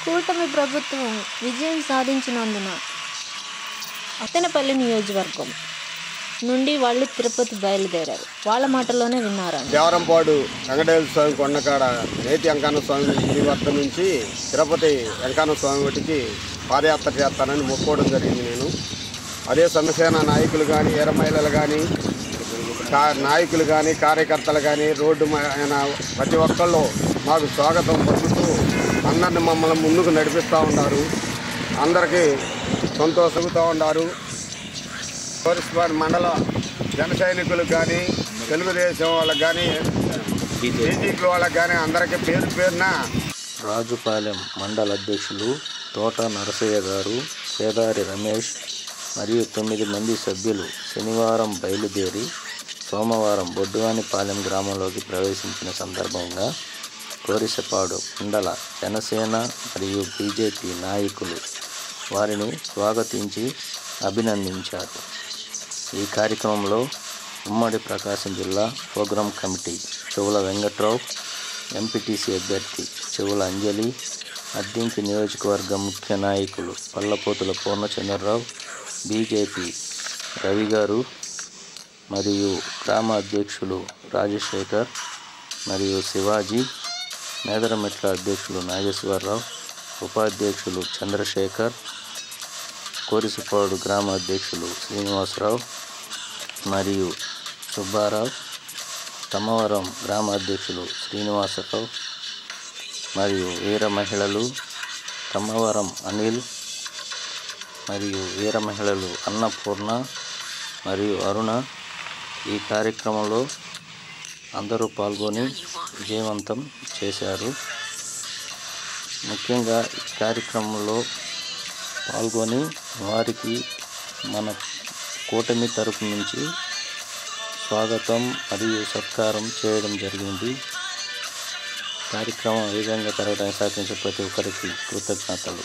కూటమి ప్రభుత్వం విజయం సాధించినందున అత్తెనపల్లి నియోజకవర్గం నుండి వాళ్ళు తిరుపతి బయలుదేరారు. వాళ్ళ మాటల్లోనే విన్నారండి. దేవరంపాడు వెంకటేశ్వర స్వామి కొండకాడ నేతి వెంకన్న స్వామి గుడి వద్ద నుంచి తిరుపతి వెంకన్న స్వామి వాటికి పాదయాత్ర చేస్తానని మొక్కోవడం జరిగింది. నేను అదే జనసేన నాయకులు కానీ ఎర్ర మహిళలు కానీ నాయకులు కానీ కార్యకర్తలు కానీ రోడ్డు ప్రతి ఒక్కళ్ళు మాకు స్వాగతం పలుకుతూ అందరిని మమ్మల్ని ముందుకు నడిపిస్తూ ఉన్నారు. అందరికీ సంతోషంగా ఉన్నారు. కోరిస్పాడు మండల జన సైనికులకు కానీ తెలుగుదేశం వాళ్ళకి కానీ బీజేపీ వాళ్ళకి కానీ అందరికీ పేరు పేరున రాజుపాలెం మండల అధ్యక్షులు తోట నరసయ్య గారు, సేదారి రమేష్ మరియు 9 మంది సభ్యులు శనివారం బయలుదేరి సోమవారం బొడ్డువానిపాలెం గ్రామంలోకి ప్రవేశించిన సందర్భంగా కోరిసపాడు మండల జనసేన మరియు బీజేపీ నాయకులు వారిని స్వాగతించి అభినందించారు. ఈ కార్యక్రమంలో ఉమ్మడి ప్రకాశం జిల్లా ప్రోగ్రాం కమిటీ చెవుల వెంకట్రావు, ఎంపీటీసీ అభ్యర్థి చెవుల అంజలి, అద్దింకి నియోజకవర్గ ముఖ్య నాయకులు పల్లపోతుల పూర్ణచంద్రరావు, బీజేపీ రవి గారు మరియు గ్రామ అధ్యక్షులు రాజశేఖర్ మరియు శివాజీ, మేదరమెట్ల అధ్యక్షులు నాగేశ్వరరావు, ఉపాధ్యక్షులు చంద్రశేఖర్, కోరిసపాడు గ్రామ అధ్యక్షులు శ్రీనివాసరావు మరియు సుబ్బారావు, తమ్మవరం గ్రామ అధ్యక్షులు శ్రీనివాసరావు మరియు వీర మహిళలు తమ్మవరం అనిల్ మరియు వీర మహిళలు అన్నపూర్ణ మరియు అరుణ ఈ కార్యక్రమంలో అందరూ పాల్గొని విజయవంతం చేశారు. ముఖ్యంగా ఈ కార్యక్రమంలో పాల్గొని వారికి మన కూటమి తరపు నుంచి స్వాగతం మరియు సత్కారం చేయడం జరిగింది. కార్యక్రమం వేగంగా జరగడానికి సహకరించిన ప్రతి ఒక్కరికి కృతజ్ఞతలు.